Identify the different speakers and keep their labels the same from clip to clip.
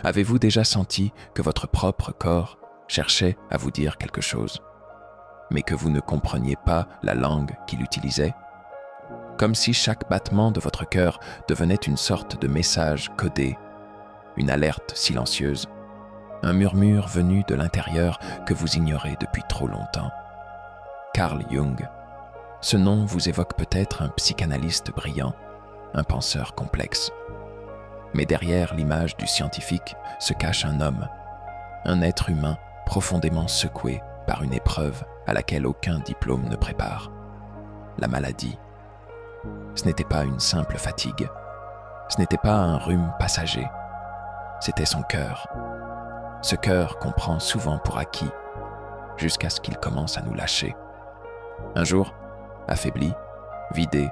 Speaker 1: Avez-vous déjà senti que votre propre corps cherchait à vous dire quelque chose, mais que vous ne compreniez pas la langue qu'il utilisait? Comme si chaque battement de votre cœur devenait une sorte de message codé, une alerte silencieuse, un murmure venu de l'intérieur que vous ignorez depuis trop longtemps. Carl Jung. Ce nom vous évoque peut-être un psychanalyste brillant, un penseur complexe. Mais derrière l'image du scientifique se cache un être humain profondément secoué par une épreuve à laquelle aucun diplôme ne prépare. La maladie. Ce n'était pas une simple fatigue, ce n'était pas un rhume passager, c'était son cœur. Ce cœur qu'on prend souvent pour acquis, jusqu'à ce qu'il commence à nous lâcher. Un jour, affaibli, vidé,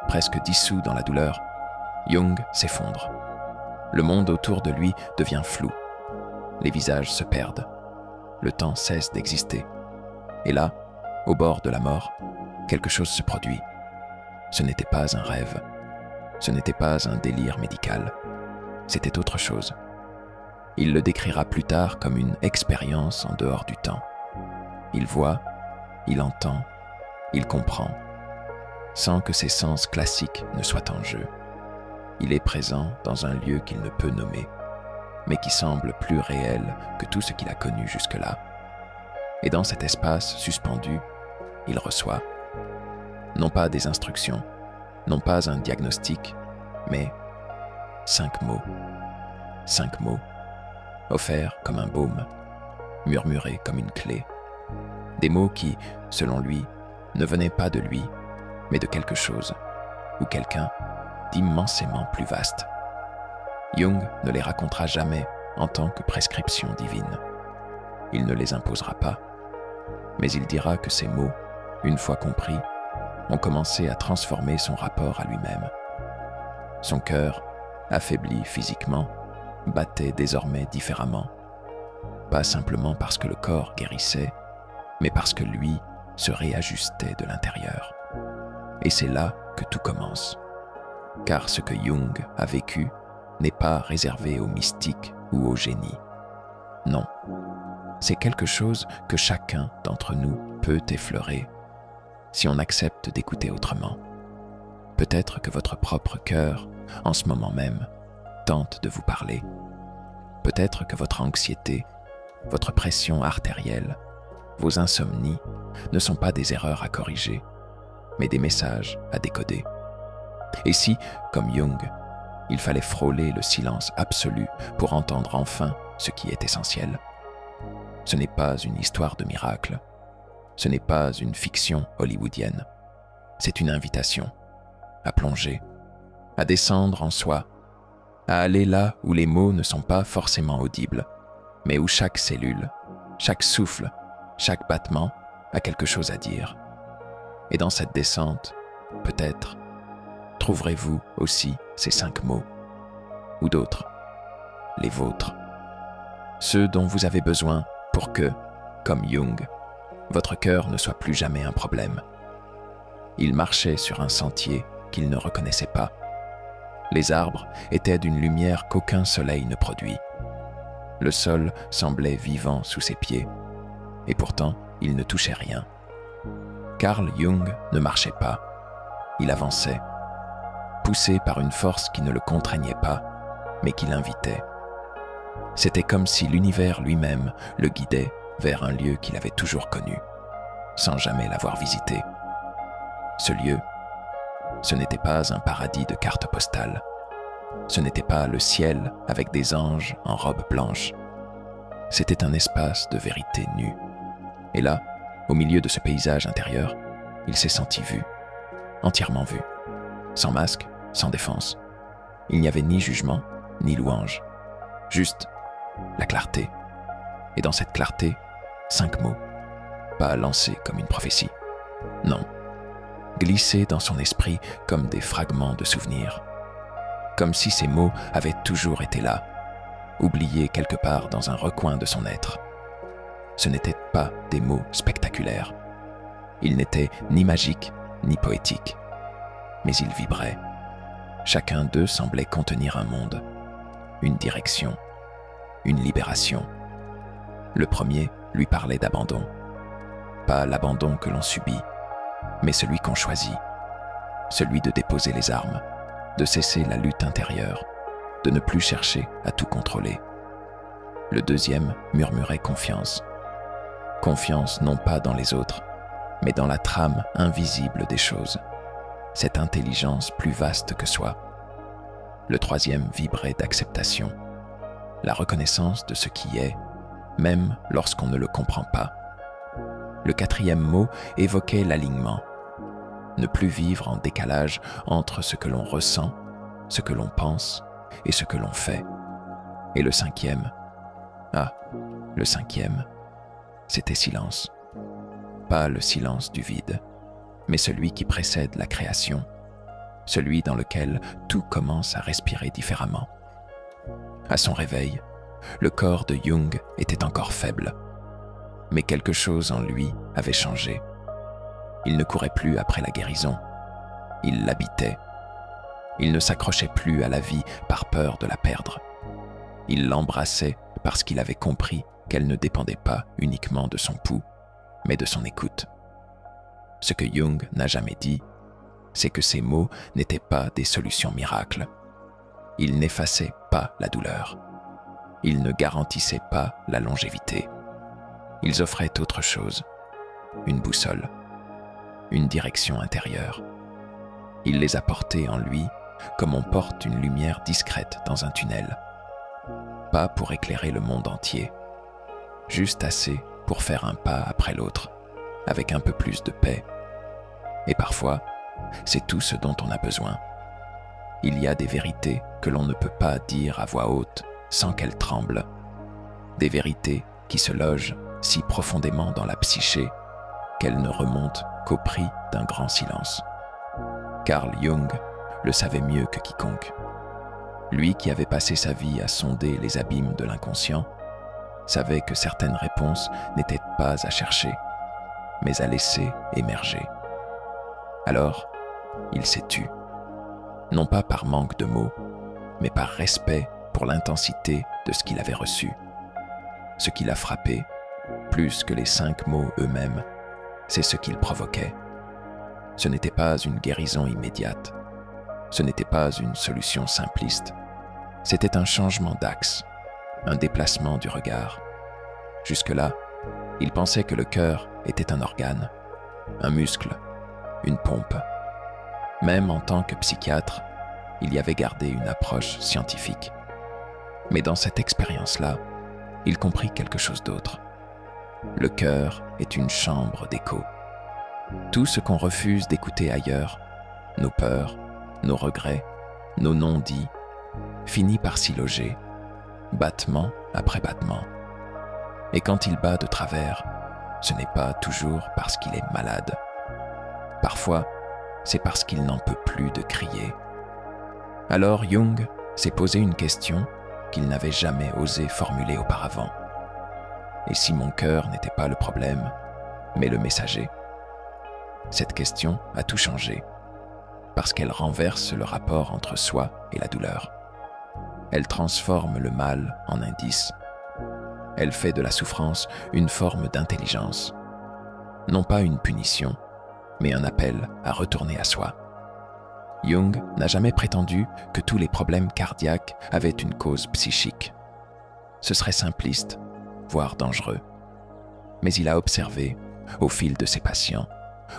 Speaker 1: presque dissous dans la douleur, Jung s'effondre. Le monde autour de lui devient flou. Les visages se perdent. Le temps cesse d'exister. Et là, au bord de la mort, quelque chose se produit. Ce n'était pas un rêve. Ce n'était pas un délire médical. C'était autre chose. Il le décrira plus tard comme une expérience en dehors du temps. Il voit, il entend, il comprend, sans que ses sens classiques ne soient en jeu. Il est présent dans un lieu qu'il ne peut nommer, mais qui semble plus réel que tout ce qu'il a connu jusque-là. Et dans cet espace suspendu, il reçoit, non pas des instructions, non pas un diagnostic, mais 5 mots. 5 mots, offerts comme un baume, murmurés comme une clé. Des mots qui, selon lui, ne venaient pas de lui, mais de quelque chose, ou quelqu'un d'immensément plus vaste. Jung ne les racontera jamais en tant que prescription divine. Il ne les imposera pas, mais il dira que ces mots, une fois compris, ont commencé à transformer son rapport à lui-même. Son cœur, affaibli physiquement, battait désormais différemment, pas simplement parce que le corps guérissait, mais parce que lui se réajustait de l'intérieur. Et c'est là que tout commence. Car ce que Jung a vécu n'est pas réservé aux mystiques ou aux génies. Non, c'est quelque chose que chacun d'entre nous peut effleurer, si on accepte d'écouter autrement. Peut-être que votre propre cœur, en ce moment même, tente de vous parler. Peut-être que votre anxiété, votre pression artérielle, vos insomnies ne sont pas des erreurs à corriger, mais des messages à décoder. Et si, comme Jung, il fallait frôler le silence absolu pour entendre enfin ce qui est essentiel? Ce n'est pas une histoire de miracle, ce n'est pas une fiction hollywoodienne, c'est une invitation à plonger, à descendre en soi, à aller là où les mots ne sont pas forcément audibles, mais où chaque cellule, chaque souffle, chaque battement a quelque chose à dire. Et dans cette descente, peut-être, trouverez-vous aussi ces 5 mots, ou d'autres, les vôtres, ceux dont vous avez besoin pour que, comme Jung, votre cœur ne soit plus jamais un problème. Il marchait sur un sentier qu'il ne reconnaissait pas. Les arbres étaient d'une lumière qu'aucun soleil ne produit. Le sol semblait vivant sous ses pieds, et pourtant il ne touchait rien. Carl Jung ne marchait pas, il avançait, poussé par une force qui ne le contraignait pas, mais qui l'invitait. C'était comme si l'univers lui-même le guidait vers un lieu qu'il avait toujours connu, sans jamais l'avoir visité. Ce lieu, ce n'était pas un paradis de cartes postales. Ce n'était pas le ciel avec des anges en robe blanche. C'était un espace de vérité nue. Et là, au milieu de ce paysage intérieur, il s'est senti vu, entièrement vu, sans masque, sans défense. Il n'y avait ni jugement, ni louange, juste la clarté. Et dans cette clarté, 5 mots, pas lancés comme une prophétie. Non, glissés dans son esprit comme des fragments de souvenirs. Comme si ces mots avaient toujours été là, oubliés quelque part dans un recoin de son être. Ce n'étaient pas des mots spectaculaires. Ils n'étaient ni magiques, ni poétiques. Mais ils vibraient. Chacun d'eux semblait contenir un monde, une direction, une libération. Le premier lui parlait d'abandon. Pas l'abandon que l'on subit, mais celui qu'on choisit. Celui de déposer les armes, de cesser la lutte intérieure, de ne plus chercher à tout contrôler. Le deuxième murmurait confiance. Confiance non pas dans les autres, mais dans la trame invisible des choses, cette intelligence plus vaste que soi. Le troisième vibrait d'acceptation, la reconnaissance de ce qui est, même lorsqu'on ne le comprend pas. Le quatrième mot évoquait l'alignement, ne plus vivre en décalage entre ce que l'on ressent, ce que l'on pense et ce que l'on fait. Et le cinquième, c'était silence. Pas le silence du vide, mais celui qui précède la création, celui dans lequel tout commence à respirer différemment. À son réveil, le corps de Jung était encore faible, mais quelque chose en lui avait changé. Il ne courait plus après la guérison, il l'habitait. Il ne s'accrochait plus à la vie par peur de la perdre. Il l'embrassait parce qu'il avait compris qu'elle ne dépendait pas uniquement de son pouls, mais de son écoute. Ce que Jung n'a jamais dit, c'est que ces mots n'étaient pas des solutions miracles. Ils n'effaçaient pas la douleur. Ils ne garantissaient pas la longévité. Ils offraient autre chose, une boussole, une direction intérieure. Il les a portés en lui comme on porte une lumière discrète dans un tunnel. Pas pour éclairer le monde entier, juste assez pour faire un pas après l'autre, avec un peu plus de paix. Et parfois, c'est tout ce dont on a besoin. Il y a des vérités que l'on ne peut pas dire à voix haute sans qu'elles tremblent. Des vérités qui se logent si profondément dans la psyché qu'elles ne remontent qu'au prix d'un grand silence. Carl Jung le savait mieux que quiconque. Lui qui avait passé sa vie à sonder les abîmes de l'inconscient, savait que certaines réponses n'étaient pas à chercher, mais à laisser émerger. Alors, il s'est tu, non pas par manque de mots, mais par respect pour l'intensité de ce qu'il avait reçu. Ce qui l'a frappé, plus que les 5 mots eux-mêmes, c'est ce qu'il provoquait. Ce n'était pas une guérison immédiate, ce n'était pas une solution simpliste, c'était un changement d'axe, un déplacement du regard. Jusque-là, il pensait que le cœur était un organe, un muscle, une pompe. Même en tant que psychiatre, il y avait gardé une approche scientifique. Mais dans cette expérience-là, il comprit quelque chose d'autre. Le cœur est une chambre d'écho. Tout ce qu'on refuse d'écouter ailleurs, nos peurs, nos regrets, nos non-dits, finit par s'y loger, battement après battement. Et quand il bat de travers, ce n'est pas toujours parce qu'il est malade. Parfois, c'est parce qu'il n'en peut plus de crier. Alors Jung s'est posé une question qu'il n'avait jamais osé formuler auparavant. Et si mon cœur n'était pas le problème, mais le messager? Cette question a tout changé, parce qu'elle renverse le rapport entre soi et la douleur. Elle transforme le mal en indice. Elle fait de la souffrance une forme d'intelligence. Non pas une punition, mais un appel à retourner à soi. Jung n'a jamais prétendu que tous les problèmes cardiaques avaient une cause psychique. Ce serait simpliste, voire dangereux. Mais il a observé, au fil de ses patients,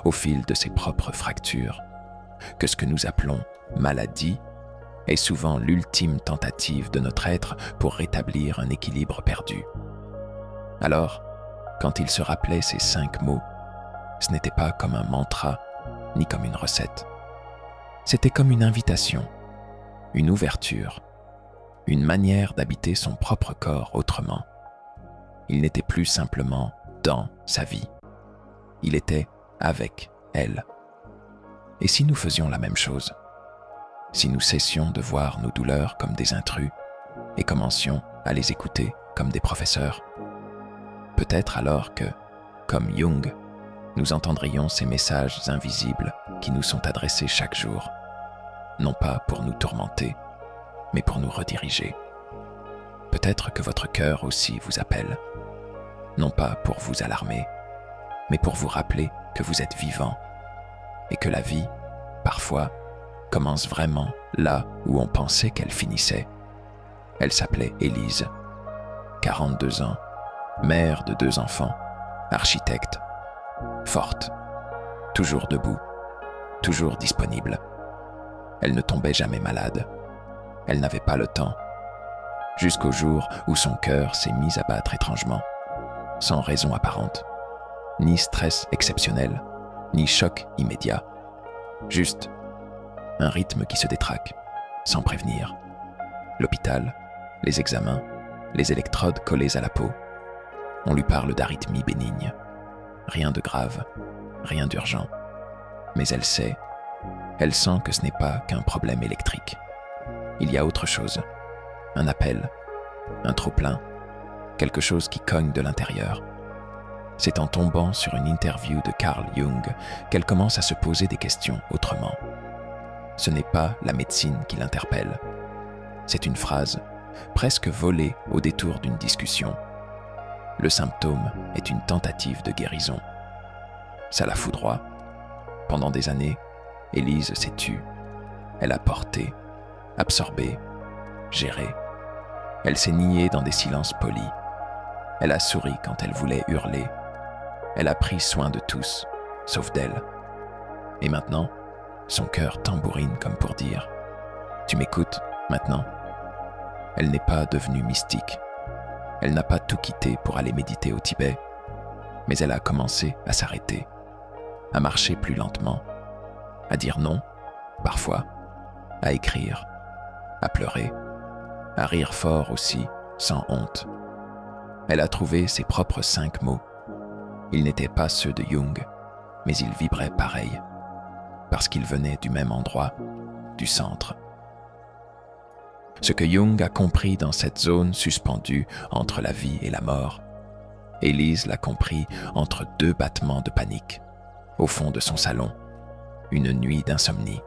Speaker 1: au fil de ses propres fractures, que ce que nous appelons maladie est souvent l'ultime tentative de notre être pour rétablir un équilibre perdu. Alors, quand il se rappelait ces 5 mots, ce n'était pas comme un mantra, ni comme une recette. C'était comme une invitation, une ouverture, une manière d'habiter son propre corps autrement. Il n'était plus simplement dans sa vie, il était avec elle. Et si nous faisions la même chose? Si nous cessions de voir nos douleurs comme des intrus et commencions à les écouter comme des professeurs? Peut-être alors que, comme Jung, nous entendrions ces messages invisibles qui nous sont adressés chaque jour, non pas pour nous tourmenter, mais pour nous rediriger. Peut-être que votre cœur aussi vous appelle, non pas pour vous alarmer, mais pour vous rappeler que vous êtes vivant et que la vie, parfois, commence vraiment là où on pensait qu'elle finissait. Elle s'appelait Élise, 42 ans, mère de 2 enfants, architecte, forte, toujours debout, toujours disponible. Elle ne tombait jamais malade. Elle n'avait pas le temps. Jusqu'au jour où son cœur s'est mis à battre étrangement, sans raison apparente. Ni stress exceptionnel, ni choc immédiat. Juste un rythme qui se détraque, sans prévenir. L'hôpital, les examens, les électrodes collées à la peau. On lui parle d'arythmie bénigne. Rien de grave, rien d'urgent. Mais elle sait que ce n'est pas qu'un problème électrique. Il y a autre chose. Un appel, un trop-plein, quelque chose qui cogne de l'intérieur. C'est en tombant sur une interview de Carl Jung qu'elle commence à se poser des questions autrement. Ce n'est pas la médecine qui l'interpelle. C'est une phrase, presque volée au détour d'une discussion. Le symptôme est une tentative de guérison. Ça la foudroie. Pendant des années, Élise s'est tue. Elle a porté, absorbé, géré. Elle s'est niée dans des silences polis. Elle a souri quand elle voulait hurler. Elle a pris soin de tous, sauf d'elle. Et maintenant, son cœur tambourine comme pour dire « Tu m'écoutes maintenant ?» Elle n'est pas devenue mystique. Elle n'a pas tout quitté pour aller méditer au Tibet, mais elle a commencé à s'arrêter, à marcher plus lentement, à dire non, parfois, à écrire, à pleurer, à rire fort aussi, sans honte. Elle a trouvé ses propres 5 mots. Ils n'étaient pas ceux de Jung, mais ils vibraient pareil, parce qu'ils venaient du même endroit, du centre. Ce que Jung a compris dans cette zone suspendue entre la vie et la mort, Élise l'a compris entre 2 battements de panique, au fond de son salon, une nuit d'insomnie.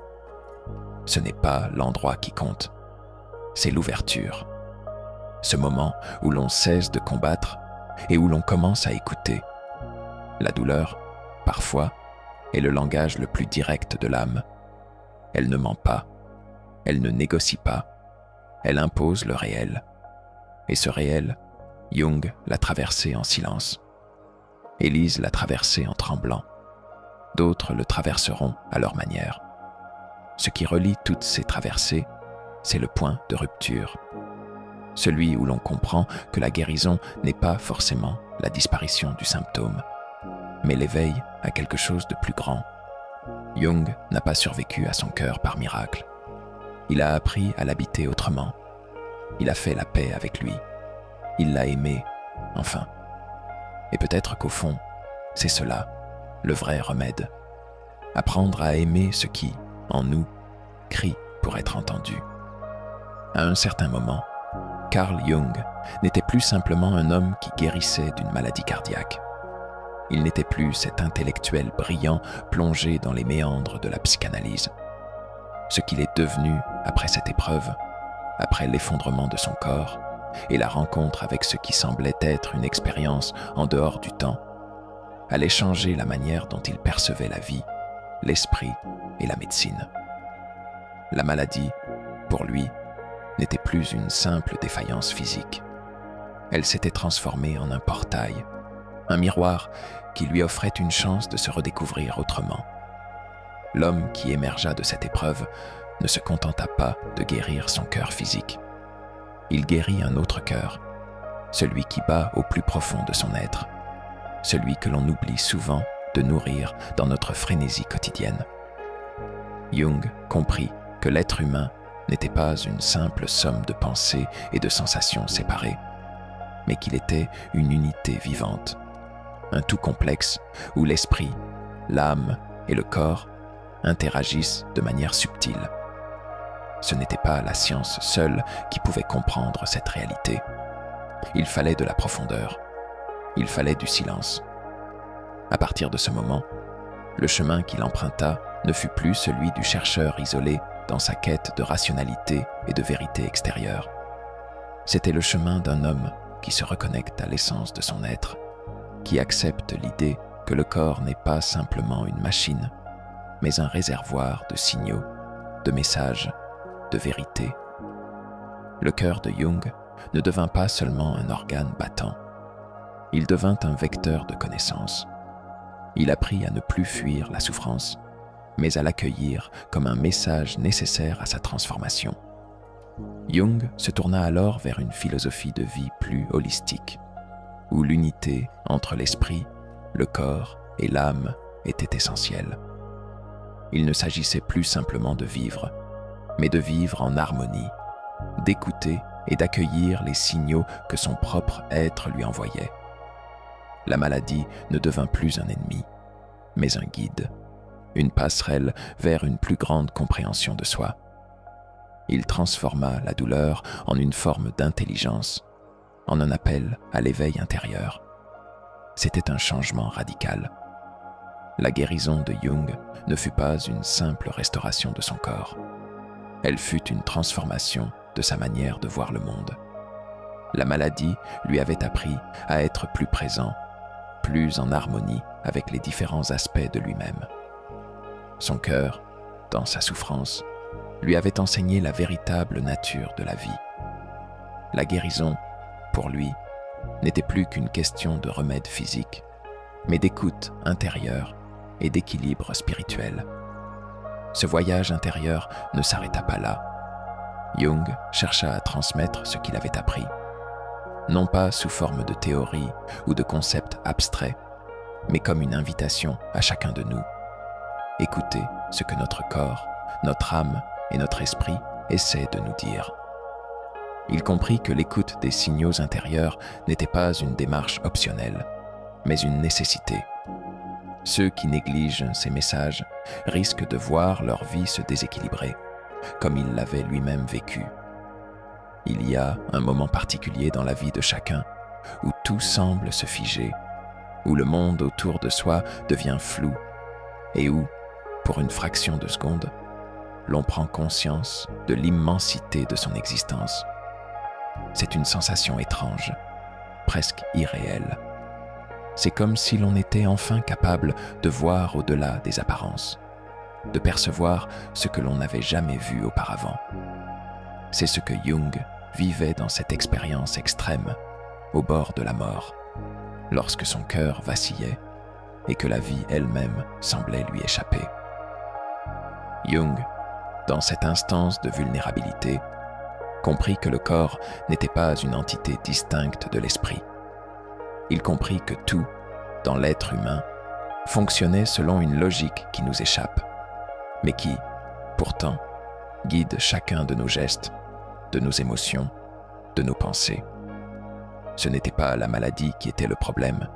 Speaker 1: Ce n'est pas l'endroit qui compte, c'est l'ouverture. Ce moment où l'on cesse de combattre et où l'on commence à écouter. La douleur, parfois, est le langage le plus direct de l'âme. Elle ne ment pas, elle ne négocie pas, elle impose le réel. Et ce réel, Jung l'a traversé en silence. Élise l'a traversé en tremblant. D'autres le traverseront à leur manière. Ce qui relie toutes ces traversées, c'est le point de rupture. Celui où l'on comprend que la guérison n'est pas forcément la disparition du symptôme, mais l'éveil à quelque chose de plus grand. Jung n'a pas survécu à son cœur par miracle. Il a appris à l'habiter autrement. Il a fait la paix avec lui. Il l'a aimé, enfin. Et peut-être qu'au fond, c'est cela, le vrai remède. Apprendre à aimer ce qui, en nous, crie pour être entendu. À un certain moment, Carl Jung n'était plus simplement un homme qui guérissait d'une maladie cardiaque. Il n'était plus cet intellectuel brillant plongé dans les méandres de la psychanalyse. Ce qu'il est devenu après cette épreuve, après l'effondrement de son corps et la rencontre avec ce qui semblait être une expérience en dehors du temps, allait changer la manière dont il percevait la vie, l'esprit et la médecine. La maladie, pour lui, n'était plus une simple défaillance physique. Elle s'était transformée en un portail, un miroir qui lui offrait une chance de se redécouvrir autrement. L'homme qui émergea de cette épreuve ne se contenta pas de guérir son cœur physique. Il guérit un autre cœur, celui qui bat au plus profond de son être, celui que l'on oublie souvent de nourrir dans notre frénésie quotidienne. Jung comprit que l'être humain n'était pas une simple somme de pensées et de sensations séparées, mais qu'il était une unité vivante, un tout complexe où l'esprit, l'âme et le corps interagissent de manière subtile. Ce n'était pas la science seule qui pouvait comprendre cette réalité. Il fallait de la profondeur, il fallait du silence. À partir de ce moment, le chemin qu'il emprunta ne fut plus celui du chercheur isolé dans sa quête de rationalité et de vérité extérieure. C'était le chemin d'un homme qui se reconnecte à l'essence de son être, qui accepte l'idée que le corps n'est pas simplement une machine, mais un réservoir de signaux, de messages, de vérités. Le cœur de Jung ne devint pas seulement un organe battant, il devint un vecteur de connaissance. Il apprit à ne plus fuir la souffrance, mais à l'accueillir comme un message nécessaire à sa transformation. Jung se tourna alors vers une philosophie de vie plus holistique, où l'unité entre l'esprit, le corps et l'âme était essentielle. Il ne s'agissait plus simplement de vivre, mais de vivre en harmonie, d'écouter et d'accueillir les signaux que son propre être lui envoyait. La maladie ne devint plus un ennemi, mais un guide, une passerelle vers une plus grande compréhension de soi. Il transforma la douleur en une forme d'intelligence, en un appel à l'éveil intérieur. C'était un changement radical. La guérison de Jung ne fut pas une simple restauration de son corps. Elle fut une transformation de sa manière de voir le monde. La maladie lui avait appris à être plus présent, plus en harmonie avec les différents aspects de lui-même. Son cœur, dans sa souffrance, lui avait enseigné la véritable nature de la vie. La guérison, pour lui, n'était plus qu'une question de remède physique, mais d'écoute intérieure et d'équilibre spirituel. Ce voyage intérieur ne s'arrêta pas là. Jung chercha à transmettre ce qu'il avait appris, non pas sous forme de théorie ou de concepts abstraits, mais comme une invitation à chacun de nous. Écoutez ce que notre corps, notre âme et notre esprit essaient de nous dire. Il comprit que l'écoute des signaux intérieurs n'était pas une démarche optionnelle, mais une nécessité. Ceux qui négligent ces messages risquent de voir leur vie se déséquilibrer, comme il l'avait lui-même vécu. Il y a un moment particulier dans la vie de chacun où tout semble se figer, où le monde autour de soi devient flou et où, pour une fraction de seconde, l'on prend conscience de l'immensité de son existence. C'est une sensation étrange, presque irréelle. C'est comme si l'on était enfin capable de voir au-delà des apparences, de percevoir ce que l'on n'avait jamais vu auparavant. C'est ce que Jung vivait dans cette expérience extrême, au bord de la mort, lorsque son cœur vacillait et que la vie elle-même semblait lui échapper. Jung, dans cette instance de vulnérabilité, comprit que le corps n'était pas une entité distincte de l'esprit. Il comprit que tout, dans l'être humain, fonctionnait selon une logique qui nous échappe, mais qui, pourtant, guide chacun de nos gestes, de nos émotions, de nos pensées. Ce n'était pas la maladie qui était le problème,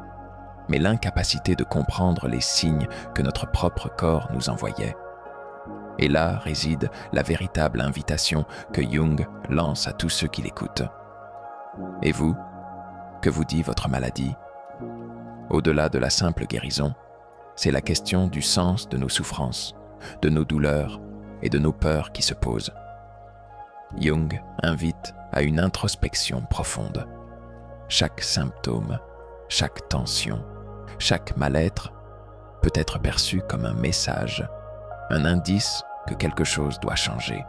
Speaker 1: mais l'incapacité de comprendre les signes que notre propre corps nous envoyait. Et là réside la véritable invitation que Jung lance à tous ceux qui l'écoutent. Et vous, que vous dit votre maladie? Au-delà de la simple guérison, c'est la question du sens de nos souffrances, de nos douleurs et de nos peurs qui se posent. Jung invite à une introspection profonde. Chaque symptôme, chaque tension, chaque mal-être peut être perçu comme un message, un indice que quelque chose doit changer.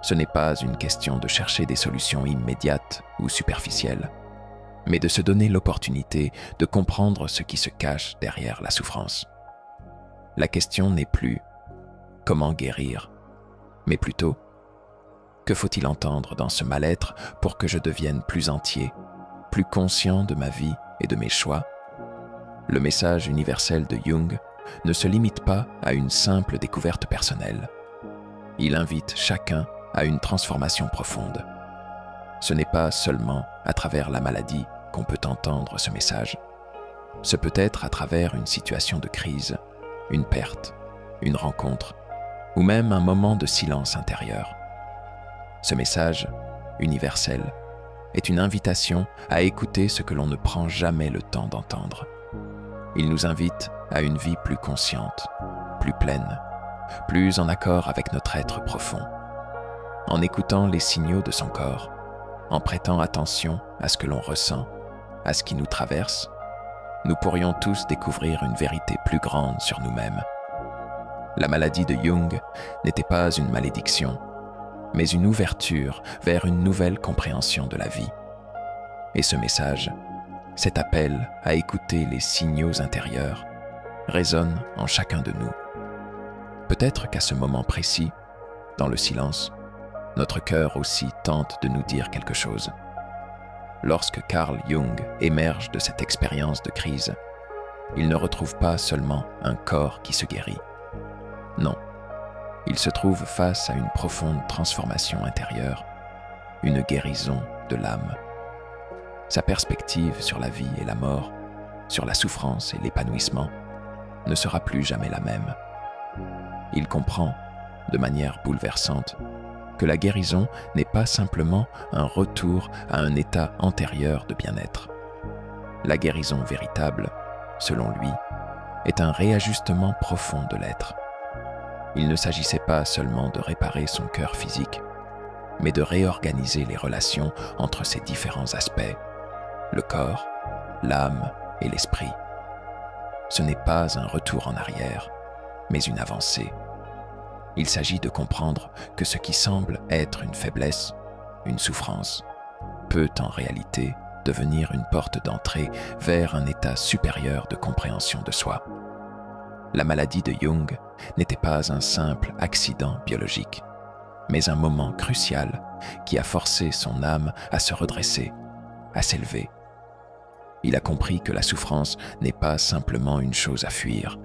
Speaker 1: Ce n'est pas une question de chercher des solutions immédiates ou superficielles, mais de se donner l'opportunité de comprendre ce qui se cache derrière la souffrance. La question n'est plus « comment guérir ?», mais plutôt « que faut-il entendre dans ce mal-être pour que je devienne plus entier, plus conscient de ma vie et de mes choix ?» Le message universel de Jung ne se limite pas à une simple découverte personnelle. Il invite chacun à une transformation profonde. Ce n'est pas seulement à travers la maladie qu'on peut entendre ce message. Ce peut être à travers une situation de crise, une perte, une rencontre, ou même un moment de silence intérieur. Ce message, universel, est une invitation à écouter ce que l'on ne prend jamais le temps d'entendre. Il nous invite à une vie plus consciente, plus pleine, plus en accord avec notre être profond. En écoutant les signaux de son corps, en prêtant attention à ce que l'on ressent, à ce qui nous traverse, nous pourrions tous découvrir une vérité plus grande sur nous-mêmes. La maladie de Jung n'était pas une malédiction, mais une ouverture vers une nouvelle compréhension de la vie. Et ce message, cet appel à écouter les signaux intérieurs, résonne en chacun de nous. Peut-être qu'à ce moment précis, dans le silence, notre cœur aussi tente de nous dire quelque chose. Lorsque Carl Jung émerge de cette expérience de crise, il ne retrouve pas seulement un corps qui se guérit. Non, il se trouve face à une profonde transformation intérieure, une guérison de l'âme. Sa perspective sur la vie et la mort, sur la souffrance et l'épanouissement, ne sera plus jamais la même. Il comprend, de manière bouleversante, que la guérison n'est pas simplement un retour à un état antérieur de bien-être. La guérison véritable, selon lui, est un réajustement profond de l'être. Il ne s'agissait pas seulement de réparer son cœur physique, mais de réorganiser les relations entre ces différents aspects, le corps, l'âme et l'esprit. Ce n'est pas un retour en arrière, mais une avancée. Il s'agit de comprendre que ce qui semble être une faiblesse, une souffrance, peut en réalité devenir une porte d'entrée vers un état supérieur de compréhension de soi. La maladie de Jung n'était pas un simple accident biologique, mais un moment crucial qui a forcé son âme à se redresser, à s'élever. Il a compris que la souffrance n'est pas simplement une chose à fuir,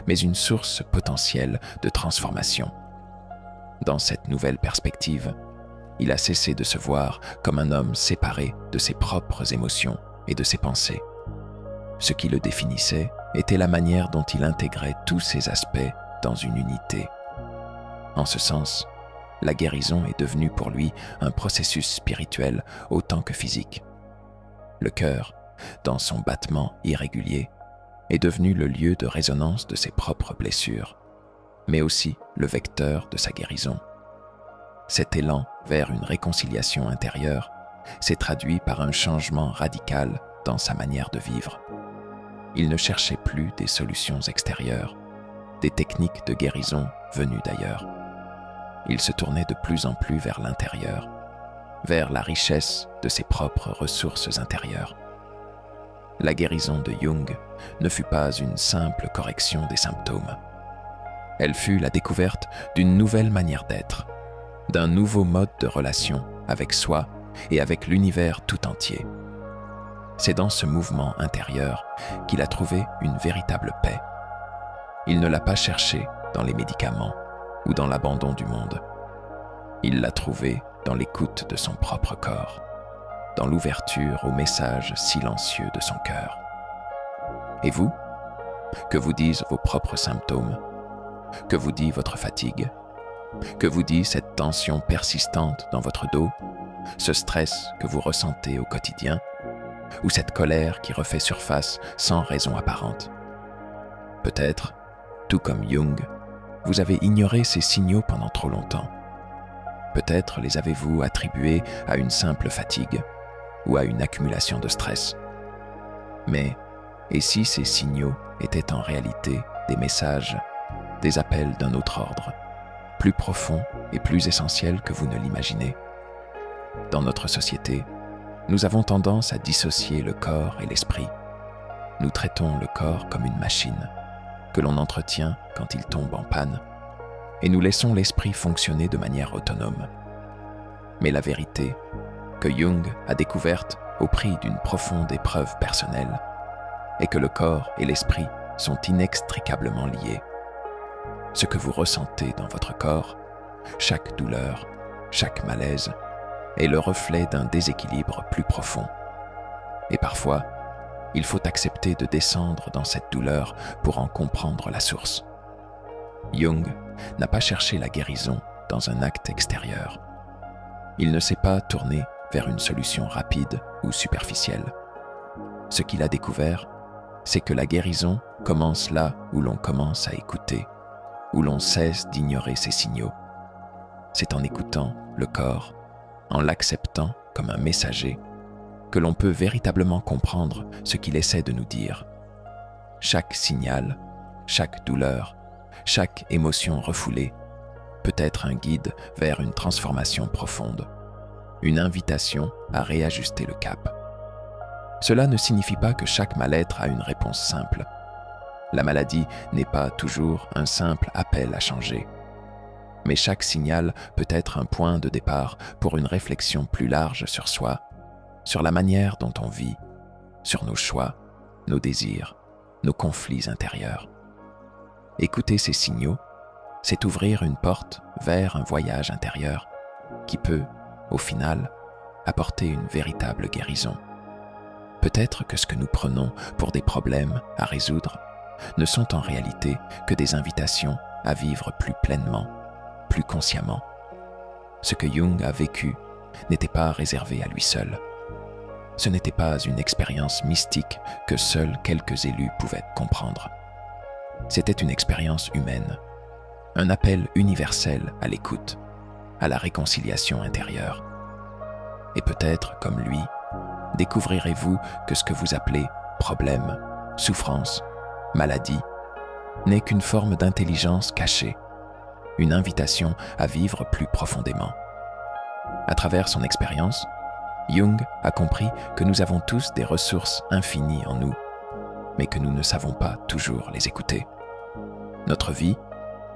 Speaker 1: mais une source potentielle de transformation. Dans cette nouvelle perspective, il a cessé de se voir comme un homme séparé de ses propres émotions et de ses pensées. Ce qui le définissait était la manière dont il intégrait tous ces aspects dans une unité. En ce sens, la guérison est devenue pour lui un processus spirituel autant que physique. Le cœur, dans son battement irrégulier, est devenu le lieu de résonance de ses propres blessures, mais aussi le vecteur de sa guérison. Cet élan vers une réconciliation intérieure s'est traduit par un changement radical dans sa manière de vivre. Il ne cherchait plus des solutions extérieures, des techniques de guérison venues d'ailleurs. Il se tournait de plus en plus vers l'intérieur, vers la richesse de ses propres ressources intérieures. La guérison de Jung ne fut pas une simple correction des symptômes. Elle fut la découverte d'une nouvelle manière d'être, d'un nouveau mode de relation avec soi et avec l'univers tout entier. C'est dans ce mouvement intérieur qu'il a trouvé une véritable paix. Il ne l'a pas cherchée dans les médicaments ou dans l'abandon du monde. Il l'a trouvée dans l'écoute de son propre corps, dans l'ouverture au message silencieux de son cœur. Et vous? Que vous disent vos propres symptômes? Que vous dit votre fatigue? Que vous dit cette tension persistante dans votre dos? Ce stress que vous ressentez au quotidien? Ou cette colère qui refait surface sans raison apparente? Peut-être, tout comme Jung, vous avez ignoré ces signaux pendant trop longtemps. Peut-être les avez-vous attribués à une simple fatigue ou à une accumulation de stress. Mais, et si ces signaux étaient en réalité des messages, des appels d'un autre ordre, plus profonds et plus essentiels que vous ne l'imaginez? Dans notre société, nous avons tendance à dissocier le corps et l'esprit. Nous traitons le corps comme une machine, que l'on entretient quand il tombe en panne, et nous laissons l'esprit fonctionner de manière autonome. Mais la vérité, que Jung a découverte au prix d'une profonde épreuve personnelle, est que le corps et l'esprit sont inextricablement liés. Ce que vous ressentez dans votre corps, chaque douleur, chaque malaise, est le reflet d'un déséquilibre plus profond. Et parfois, il faut accepter de descendre dans cette douleur pour en comprendre la source. Jung n'a pas cherché la guérison dans un acte extérieur. Il ne s'est pas tourné vers une solution rapide ou superficielle. Ce qu'il a découvert, c'est que la guérison commence là où l'on commence à écouter, où l'on cesse d'ignorer ses signaux. C'est en écoutant le corps, en l'acceptant comme un messager, que l'on peut véritablement comprendre ce qu'il essaie de nous dire. Chaque signal, chaque douleur, chaque émotion refoulée peut être un guide vers une transformation profonde, une invitation à réajuster le cap. Cela ne signifie pas que chaque mal-être a une réponse simple. La maladie n'est pas toujours un simple appel à changer. Mais chaque signal peut être un point de départ pour une réflexion plus large sur soi, sur la manière dont on vit, sur nos choix, nos désirs, nos conflits intérieurs. Écouter ces signaux, c'est ouvrir une porte vers un voyage intérieur qui peut, au final, apporter une véritable guérison. Peut-être que ce que nous prenons pour des problèmes à résoudre ne sont en réalité que des invitations à vivre plus pleinement, plus consciemment. Ce que Jung a vécu n'était pas réservé à lui seul. Ce n'était pas une expérience mystique que seuls quelques élus pouvaient comprendre. C'était une expérience humaine, un appel universel à l'écoute, à la réconciliation intérieure. Et peut-être, comme lui, découvrirez-vous que ce que vous appelez problème, souffrance, maladie, n'est qu'une forme d'intelligence cachée, une invitation à vivre plus profondément. À travers son expérience, Jung a compris que nous avons tous des ressources infinies en nous, mais que nous ne savons pas toujours les écouter. Notre vie,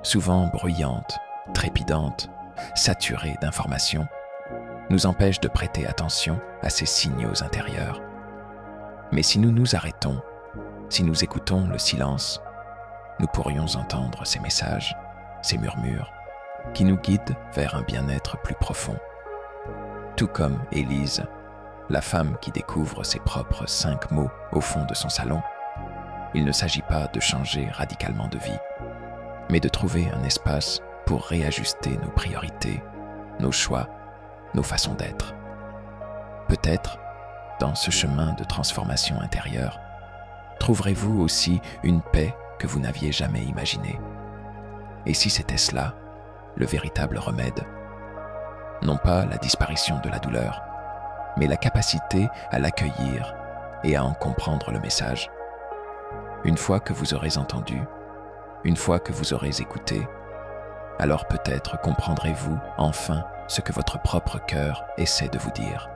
Speaker 1: souvent bruyante, trépidante, saturée d'informations, nous empêche de prêter attention à ces signaux intérieurs. Mais si nous nous arrêtons, si nous écoutons le silence, nous pourrions entendre ces messages, ces murmures, qui nous guident vers un bien-être plus profond. Tout comme Élise, la femme qui découvre ses propres 5 mots au fond de son salon, il ne s'agit pas de changer radicalement de vie, mais de trouver un espace pour réajuster nos priorités, nos choix, nos façons d'être. Peut-être, dans ce chemin de transformation intérieure, trouverez-vous aussi une paix que vous n'aviez jamais imaginée. Et si c'était cela, le véritable remède? Non pas la disparition de la douleur, mais la capacité à l'accueillir et à en comprendre le message. Une fois que vous aurez entendu, une fois que vous aurez écouté, alors peut-être comprendrez-vous enfin ce que votre propre cœur essaie de vous dire.